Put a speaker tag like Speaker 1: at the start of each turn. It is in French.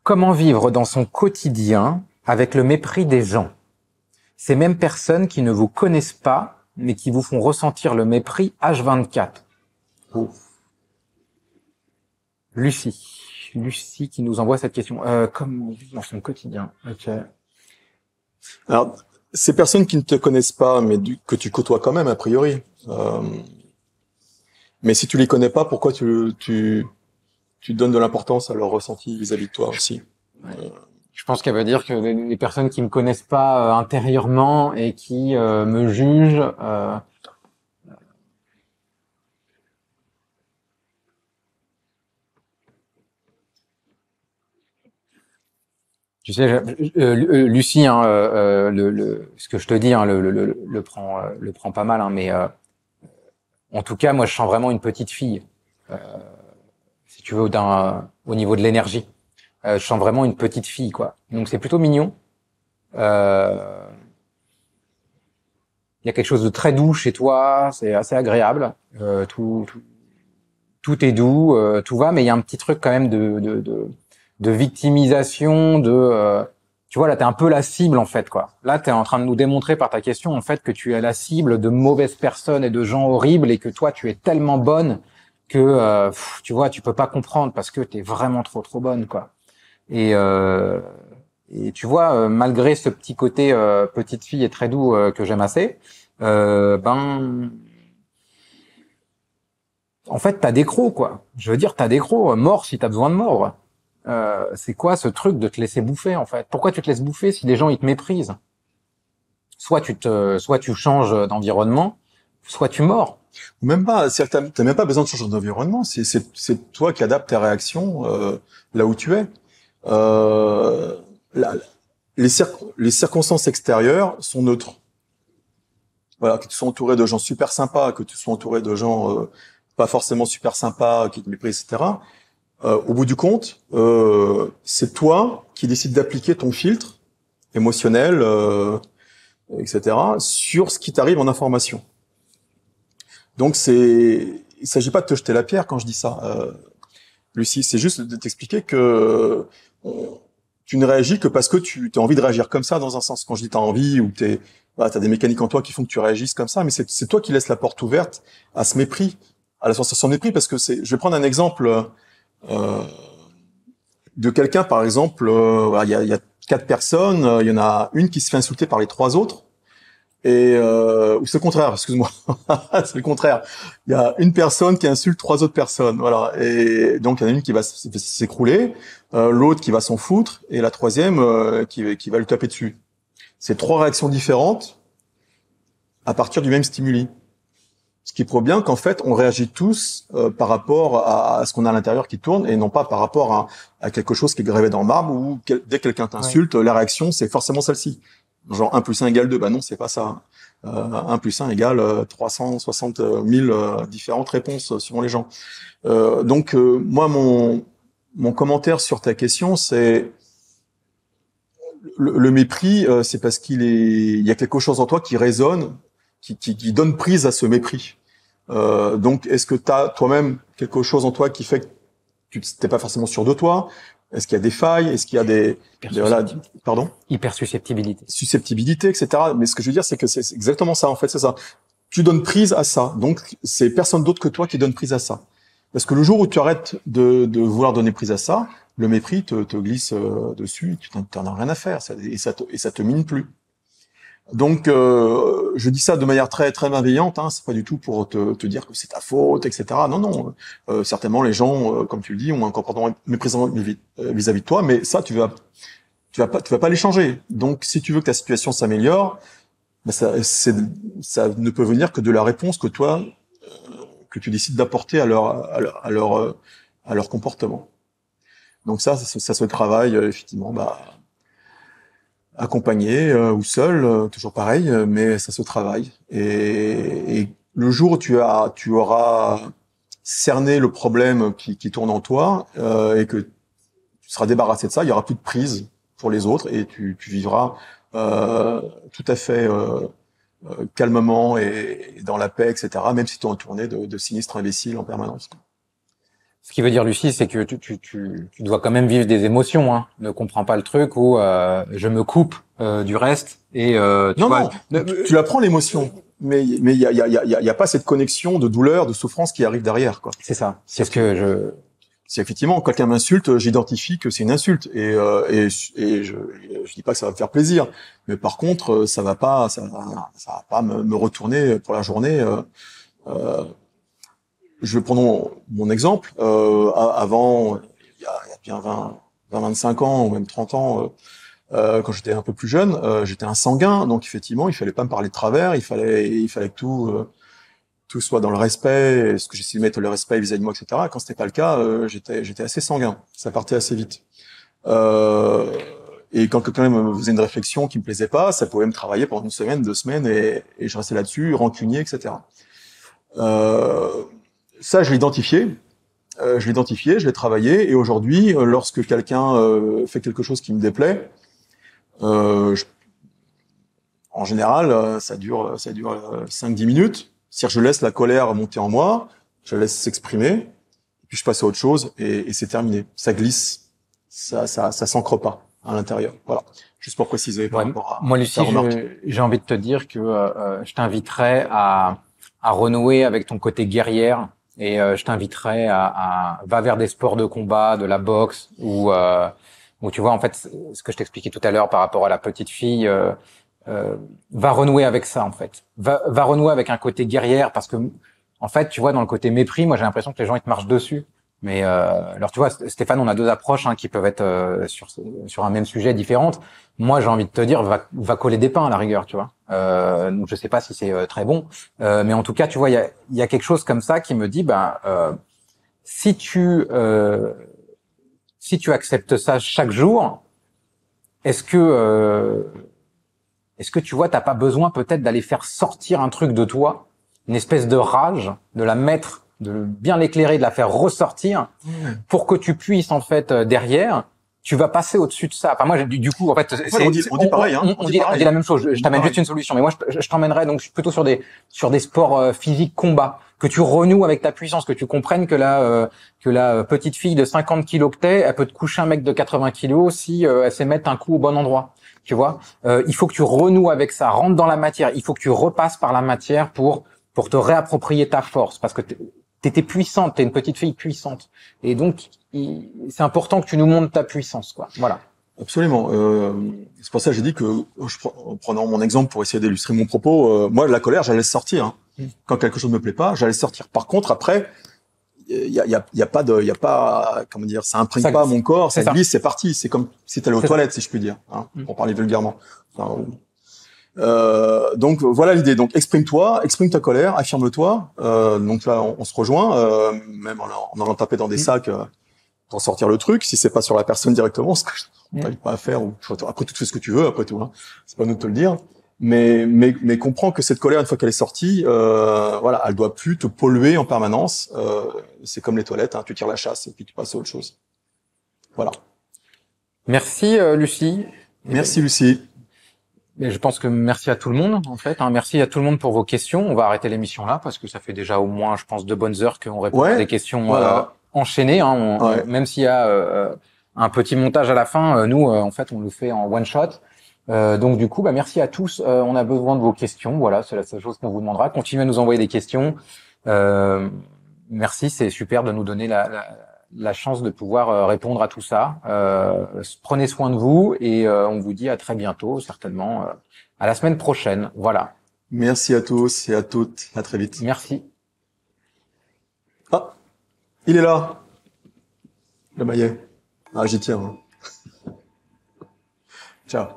Speaker 1: Comment vivre dans son quotidien avec le mépris des gens? Ces mêmes personnes qui ne vous connaissent pas, mais qui vous font ressentir le mépris H24. Oh. Lucie qui nous envoie cette question. Comment vivre dans son quotidien? Ok.
Speaker 2: Alors, ces personnes qui ne te connaissent pas, mais que tu côtoies quand même, a priori. Mais si tu les connais pas, pourquoi tu donnes de l'importance à leur ressenti vis-à-vis de toi aussi?
Speaker 1: Je pense qu'elle veut dire que les personnes qui me connaissent pas intérieurement et qui me jugent, tu sais, Lucie, hein, ce que je te dis, hein, le prend pas mal, hein, mais en tout cas, moi, je sens vraiment une petite fille, si tu veux, au niveau de l'énergie. Je sens vraiment une petite fille, quoi. Donc c'est plutôt mignon. Il y a quelque chose de très doux chez toi, c'est assez agréable. Tout est doux, tout va, mais il y a un petit truc quand même de victimisation, tu vois, là, t'es un peu la cible, en fait, quoi. Là, t'es en train de nous démontrer par ta question, en fait, que tu es la cible de mauvaises personnes et de gens horribles et que toi, tu es tellement bonne que, tu vois, tu peux pas comprendre parce que t'es vraiment trop bonne, quoi. Et, euh, et tu vois, malgré ce petit côté petite fille et très doux que j'aime assez, en fait, t'as des crocs, quoi. Je veux dire, t'as des crocs. Mors si t'as besoin de mordre. C'est quoi ce truc de te laisser bouffer, en fait? Pourquoi tu te laisses bouffer si les gens, ils te méprisent? Soit tu changes d'environnement, soit tu mords.
Speaker 2: Même pas, c'est-à-dire que t'as même pas besoin de changer d'environnement. C'est toi qui adaptes tes réactions là où tu es. Euh, la- les circonstances extérieures sont neutres. Voilà, que tu sois entouré de gens super sympas, que tu sois entouré de gens pas forcément super sympas, qui te méprisent, etc. Au bout du compte, c'est toi qui décides d'appliquer ton filtre émotionnel, etc., sur ce qui t'arrive en information. Donc il s'agit pas de te jeter la pierre quand je dis ça, Lucie, c'est juste de t'expliquer que tu ne réagis que parce que tu as envie de réagir comme ça, dans un sens. Quand je dis t'as envie ou voilà, t'as des mécaniques en toi qui font que tu réagisses comme ça, mais c'est toi qui laisses la porte ouverte à ce mépris, à la sensation de mépris, parce que je vais prendre un exemple euh, de quelqu'un, par exemple, voilà, il y a 4 personnes, il y en a une qui se fait insulter par les 3 autres. Ou c'est le contraire, excuse-moi, c'est le contraire. Il y a une personne qui insulte 3 autres personnes, voilà. Et donc il y en a une qui va s'écrouler, l'autre qui va s'en foutre, et la troisième qui va lui taper dessus. C'est 3 réactions différentes à partir du même stimuli. Ce qui prouve bien qu'en fait, on réagit tous par rapport à ce qu'on a à l'intérieur qui tourne, et non pas par rapport à quelque chose qui est gravé dans le marbre, où dès que quelqu'un t'insulte, la réaction, c'est forcément celle-ci. Genre 1 plus 1 égale 2, bah non, c'est pas ça. 1 plus 1 égale 360 000 différentes réponses suivant les gens. Moi, mon commentaire sur ta question, c'est le mépris, c'est parce il y a quelque chose en toi qui résonne, qui donne prise à ce mépris. Donc, est-ce que tu as toi-même quelque chose en toi qui fait que tu n'es pas forcément sûr de toi? Est-ce qu'il y a des failles? Est-ce qu'il y a voilà, pardon?
Speaker 1: Hypersusceptibilité.
Speaker 2: Susceptibilité, etc. Mais ce que je veux dire, c'est que c'est exactement ça, en fait, c'est ça. Tu donnes prise à ça. Donc, c'est personne d'autre que toi qui donne prise à ça. Parce que le jour où tu arrêtes de vouloir donner prise à ça, le mépris te glisse dessus, tu n'en as rien à faire, et ça te mine plus. Donc, je dis ça de manière très très bienveillante. Hein, c'est pas du tout pour te dire que c'est ta faute, etc. Non, non. Certainement, les gens, comme tu le dis, ont un comportement méprisant vis-à-vis de toi, mais ça, tu vas pas les changer. Donc, si tu veux que ta situation s'améliore, ben ça ne peut venir que de la réponse que toi, que tu décides d'apporter à leur comportement. Donc ça se travaille effectivement, accompagné ou seul, toujours pareil, mais ça se travaille. Et le jour où tu auras cerné le problème qui tourne en toi et que tu seras débarrassé de ça, il y aura plus de prise pour les autres et tu vivras tout à fait calmement et dans la paix, etc. Même si tu es entouré de sinistres imbéciles en permanence.
Speaker 1: Ce qui veut dire, Lucie, c'est que tu dois quand même vivre des émotions, hein. Ne comprends pas le truc où je me coupe du reste et tu
Speaker 2: Non,
Speaker 1: vois.
Speaker 2: non, tu la prends l'émotion, mais il y a pas cette connexion de douleur, de souffrance qui arrive derrière, quoi.
Speaker 1: C'est ça. C'est ce que je.
Speaker 2: C'est effectivement, quand quelqu'un m'insulte, j'identifie que c'est une insulte et je dis pas que ça va me faire plaisir, mais par contre, ça va pas me retourner pour la journée. Euh, je vais prendre mon exemple. Avant, il y a bien 25 ans ou même 30 ans, quand j'étais un peu plus jeune, j'étais un sanguin, donc effectivement, il fallait pas me parler de travers, il fallait que tout soit dans le respect, ce que j'essayais de mettre le respect vis-à-vis de moi, etc. Quand c'était pas le cas, j'étais assez sanguin, ça partait assez vite. Euh, et quand quelqu'un me faisait une réflexion qui me plaisait pas, ça pouvait me travailler pendant une semaine, 2 semaines, et je restais là-dessus, rancunier, etc. Euh, Ça, je l'ai travaillé, et aujourd'hui, lorsque quelqu'un fait quelque chose qui me déplaît, je en général, ça dure 5-10 minutes. C'est-à-dire que je laisse la colère monter en moi, je la laisse s'exprimer, puis je passe à autre chose et c'est terminé. Ça glisse, ça s'ancre pas à l'intérieur. Voilà. Juste pour préciser par
Speaker 1: Ouais.
Speaker 2: rapport
Speaker 1: Moi,
Speaker 2: à ta
Speaker 1: Lucie,
Speaker 2: remarque.
Speaker 1: j'ai envie de te dire que je t'inviterais à renouer avec ton côté guerrière et je t'inviterais va vers des sports de combat, de la boxe ou tu vois en fait ce que je t'expliquais tout à l'heure par rapport à la petite fille. Va renouer avec ça en fait. Va renouer avec un côté guerrière parce que en fait, tu vois, dans le côté mépris, moi j'ai l'impression que les gens ils te marchent dessus. Mais alors tu vois, Stéphane, on a deux approches qui peuvent être sur un même sujet différentes. Moi, j'ai envie de te dire, va coller des pains à la rigueur, tu vois. Donc je sais pas si c'est très bon, mais en tout cas, tu vois, il y a quelque chose comme ça qui me dit, si tu acceptes ça chaque jour, est-ce que est-ce que tu vois, t'as pas besoin peut-être d'aller faire sortir un truc de toi, une espèce de rage, de la mettre, de bien l'éclairer, de la faire ressortir, pour que tu puisses en fait derrière, tu vas passer au-dessus de ça. Enfin moi, du coup, en fait,
Speaker 2: On dit pareil, hein.
Speaker 1: on dit la même chose. Je t'amène
Speaker 2: pareil.
Speaker 1: juste une solution, mais moi, je t'emmènerais donc plutôt sur des sports physiques combat, que tu renoues avec ta puissance, que tu comprennes que la petite fille de 50 kilos que t'es, elle peut te coucher un mec de 80 kilos si elle sait mettre un coup au bon endroit. Tu vois, il faut que tu renoues avec ça, rentre dans la matière. Il faut que tu repasses par la matière pour te réapproprier ta force, parce que t'étais puissante, t'es une petite fille puissante, et donc c'est important que tu nous montres ta puissance, quoi. Voilà.
Speaker 2: Absolument. C'est pour ça que j'ai dit que, en prenant mon exemple pour essayer d'illustrer mon propos, moi, la colère, j'allais sortir. Hein. Quand quelque chose me plaît pas, j'allais sortir. Par contre, après, il y a pas, comment dire, ça imprègne
Speaker 1: Ça
Speaker 2: pas
Speaker 1: glisse.
Speaker 2: mon corps, ça
Speaker 1: C'est ça.
Speaker 2: glisse, c'est parti. C'est comme si t'allais aux
Speaker 1: C'est
Speaker 2: toilettes, si je puis dire, hein,
Speaker 1: Mm.
Speaker 2: pour parler vulgairement. Enfin, donc voilà l'idée. Donc exprime-toi, exprime ta colère, affirme-toi. Donc là, on se rejoint, même en allant taper dans des sacs pour sortir le truc. Si c'est pas sur la personne directement, ce que je t'invite pas à faire. Ou après, tu fais ce que tu veux. Après tout, hein. C'est pas à nous de te le dire. Mais comprends que cette colère, une fois qu'elle est sortie, voilà, elle doit plus te polluer en permanence. C'est comme les toilettes, hein, tu tires la chasse et puis tu passes à autre chose. Voilà.
Speaker 1: Merci Lucie.
Speaker 2: Merci Lucie.
Speaker 1: Et je pense que merci à tout le monde en fait. Merci à tout le monde pour vos questions. On va arrêter l'émission là parce que ça fait déjà au moins, je pense, 2 bonnes heures qu'on répond à
Speaker 2: Ouais.
Speaker 1: des questions
Speaker 2: Voilà.
Speaker 1: enchaînées.
Speaker 2: Ouais.
Speaker 1: Même s'il y a un petit montage à la fin, nous en fait on le fait en one shot. Donc du coup, merci à tous. On a besoin de vos questions. Voilà, c'est la seule chose qu'on vous demandera. Continuez à nous envoyer des questions. Merci, c'est super de nous donner la chance de pouvoir répondre à tout ça. Prenez soin de vous et on vous dit à très bientôt, certainement à la semaine prochaine. Voilà.
Speaker 2: Merci à tous et à toutes. À très vite.
Speaker 1: Merci.
Speaker 2: Ah, il est là. Le maillet. Ah, j'y tiens. Hein. Ciao.